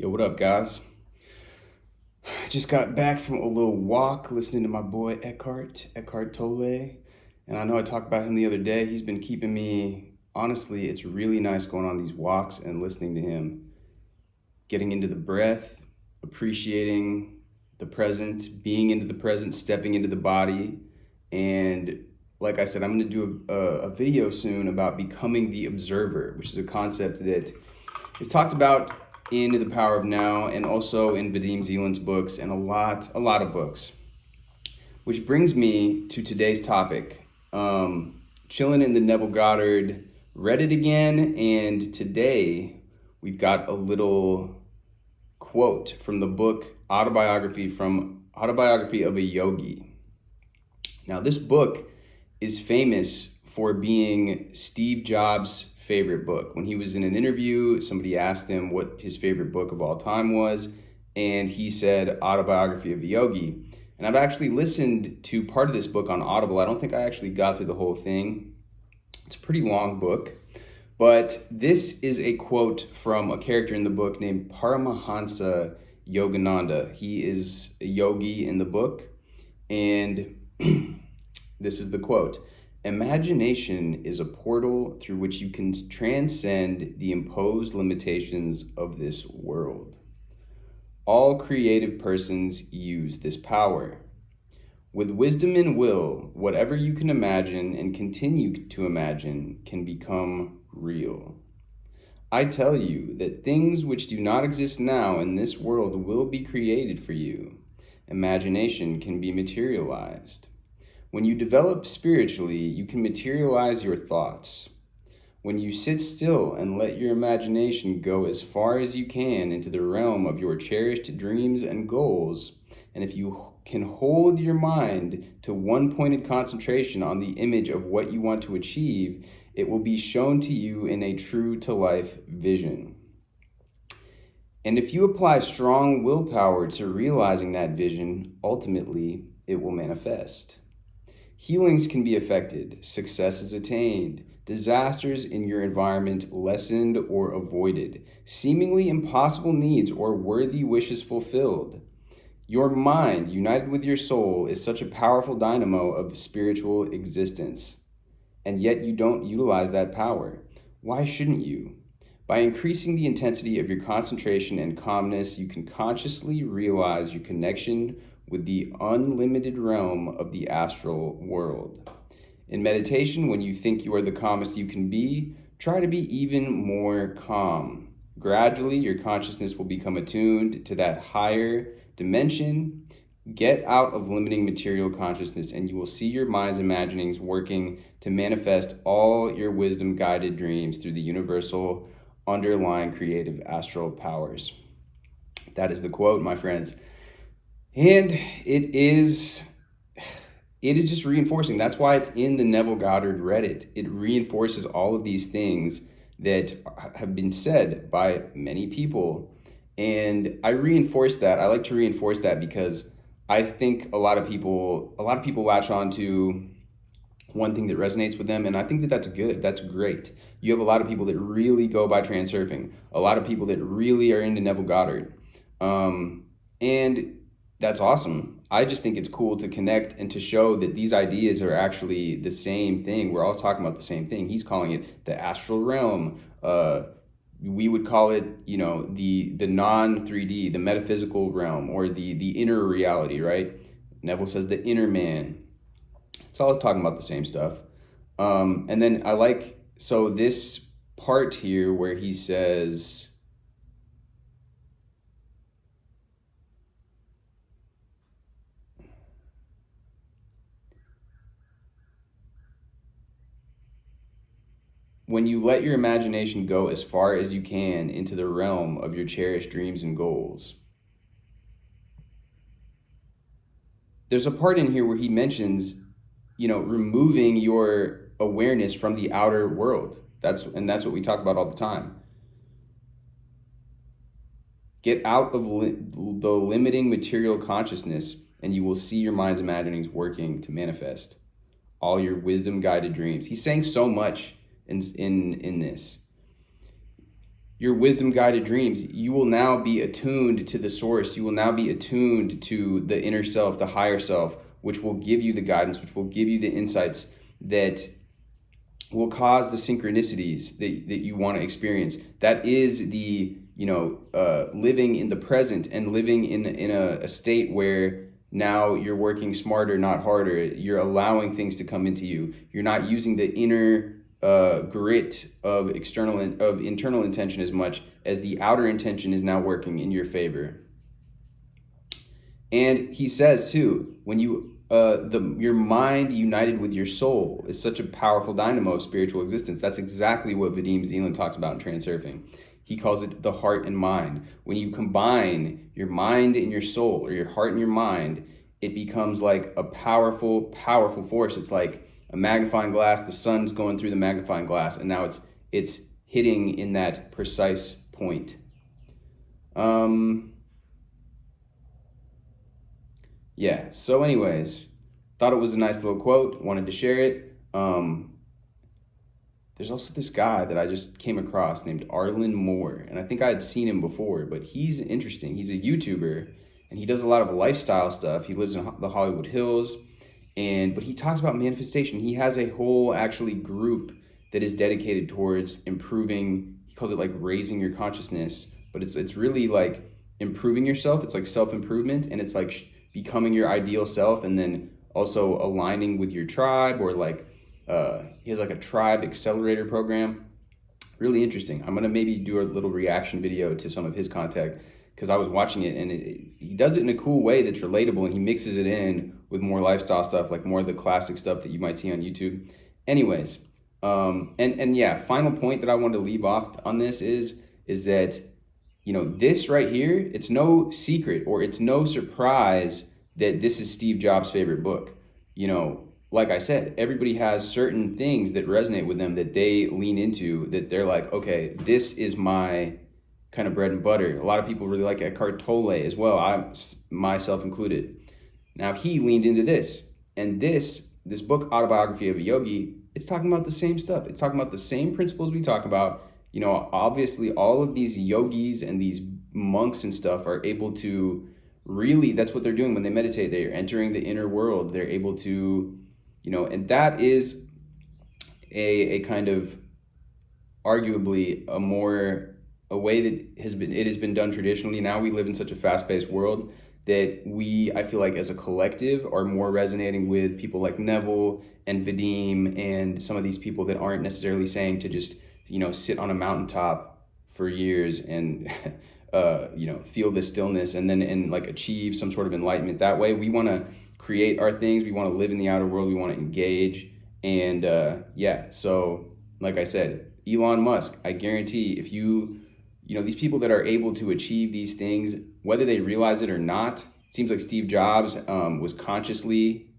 Yo, what up, guys? I just got back from a little walk listening to my boy Eckhart Tolle. And I know I talked about him the other day. He's been keeping me, honestly, it's really nice going on these walks and listening to him, getting into the breath, appreciating the present, being into the present, stepping into the body. And like I said, I'm going to do a video soon about becoming the observer, which is a concept that is talked about in The Power of Now and also in Vadim Zeland's books and a lot of books. Which brings me to today's topic. Chilling in the Neville Goddard Reddit again, and today we've got a little quote from the book Autobiography of a Yogi. Now, this book is famous for being Steve Jobs' favorite book. When he was in an interview, somebody asked him what his favorite book of all time was, and he said Autobiography of a Yogi. And I've actually listened to part of this book on Audible. I don't think I actually got through the whole thing. It's a pretty long book, but this is a quote from a character in the book named Paramahansa Yogananda. He is a yogi in the book, and this is the quote. Imagination is a portal through which you can transcend the imposed limitations of this world. All creative persons use this power. With wisdom and will, whatever you can imagine and continue to imagine can become real. I tell you that things which do not exist now in this world will be created for you. Imagination can be materialized. When you develop spiritually, you can materialize your thoughts. When you sit still and let your imagination go as far as you can into the realm of your cherished dreams and goals, and if you can hold your mind to one-pointed concentration on the image of what you want to achieve, it will be shown to you in a true-to-life vision. And if you apply strong willpower to realizing that vision, ultimately, it will manifest. Healings can be effected, success is attained, disasters in your environment lessened or avoided, seemingly impossible needs or worthy wishes fulfilled. Your mind, united with your soul, is such a powerful dynamo of spiritual existence, and yet you don't utilize that power. Why shouldn't you? By increasing the intensity of your concentration and calmness, you can consciously realize your connection with the unlimited realm of the astral world. In meditation, when you think you are the calmest you can be, try to be even more calm. Gradually, your consciousness will become attuned to that higher dimension. Get out of limiting material consciousness, and you will see your mind's imaginings working to manifest all your wisdom-guided dreams through the universal underlying creative astral powers. That is the quote, my friends. And it is just reinforcing. That's why it's in the Neville Goddard Reddit. It reinforces all of these things that have been said by many people. And I reinforce that. I like to reinforce that because I think a lot of people latch on to one thing that resonates with them. And I think that that's good. That's great. You have a lot of people that really go by transurfing. A lot of people that really are into Neville Goddard. And that's awesome. I just think it's cool to connect and to show that these ideas are actually the same thing. We're all talking about the same thing. He's calling it the astral realm. We would call it, the non-3D, the metaphysical realm, or the inner reality, right? Neville says the inner man. It's all talking about the same stuff. And then so this part here where he says, when you let your imagination go as far as you can into the realm of your cherished dreams and goals. There's a part in here where he mentions, removing your awareness from the outer world. That's what we talk about all the time. Get out of the limiting material consciousness, and you will see your mind's imaginings working to manifest all your wisdom-guided dreams. He's saying so much in this. your wisdom guided dreams. You will now be attuned to the source. You will now be attuned to the inner self, the higher self, which will give you the guidance, which will give you the insights that will cause the synchronicities that you want to experience. That is the, living in the present and living in a state where now you're working smarter, not harder. You're allowing things to come into you. You're not using the inner grit of internal intention as much as the outer intention is now working in your favor. And he says too, when your mind united with your soul is such a powerful dynamo of spiritual existence. That's exactly what Vadim Zeland talks about in Transurfing. He calls it the heart and mind. When you combine your mind and your soul, or your heart and your mind, it becomes like a powerful, powerful force. It's like a magnifying glass. The sun's going through the magnifying glass, and now it's hitting in that precise point. Yeah, so anyways, thought it was a nice little quote, wanted to share it. There's also this guy that I just came across named Arlen Moore, and I think I had seen him before, but he's interesting. He's a YouTuber, and he does a lot of lifestyle stuff. He lives in the Hollywood Hills, but he talks about manifestation. He has a whole actually group that is dedicated towards improving. He calls it like raising your consciousness, but it's really like improving yourself. It's like self-improvement, and it's like becoming your ideal self, and then also aligning with your tribe, or like he has like a tribe accelerator program. Really interesting. I'm gonna maybe do a little reaction video to some of his content, because I was watching it, and he does it in a cool way that's relatable, and he mixes it in with more lifestyle stuff, like more of the classic stuff that you might see on YouTube. Anyways, and yeah, final point that I wanted to leave off on this is that, this right here, it's no secret or it's no surprise that this is Steve Jobs' favorite book. Like I said, everybody has certain things that resonate with them, that they lean into, that they're like, okay, this is my kind of bread and butter. A lot of people really like Eckhart Tolle as well, myself included. Now he leaned into this, and this book, Autobiography of a Yogi, it's talking about the same stuff. It's talking about the same principles we talk about. Obviously all of these yogis and these monks and stuff are able to really, that's what they're doing when they meditate. They're entering the inner world. They're able to, and that is a kind of arguably a way that it has been done traditionally. Now we live in such a fast-paced world that I feel like as a collective are more resonating with people like Neville and Vadim and some of these people that aren't necessarily saying to just, sit on a mountaintop for years and, feel the stillness and like achieve some sort of enlightenment that way. We want to create our things. We want to live in the outer world. We want to engage. And so like I said, Elon Musk, I guarantee if these people that are able to achieve these things, whether they realize it or not, it seems like Steve Jobs was consciously,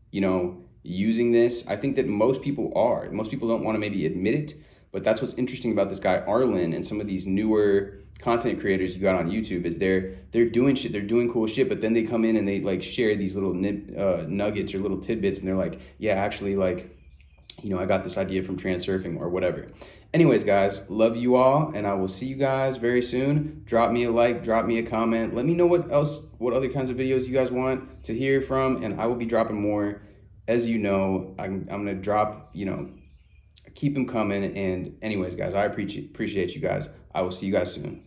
using this. I think that most people are. Most people don't want to maybe admit it, but that's what's interesting about this guy Arlen and some of these newer content creators you got on YouTube is they're doing shit, they're doing cool shit, but then they come in and they like share these little nuggets or little tidbits, and they're like, yeah, actually, like, I got this idea from Transurfing or whatever. Anyways, guys, love you all, and I will see you guys very soon. Drop me a like, drop me a comment. Let me know what other kinds of videos you guys want to hear from, and I will be dropping more. As you know, I'm gonna drop, keep them coming. And anyways, guys, I appreciate you guys. I will see you guys soon.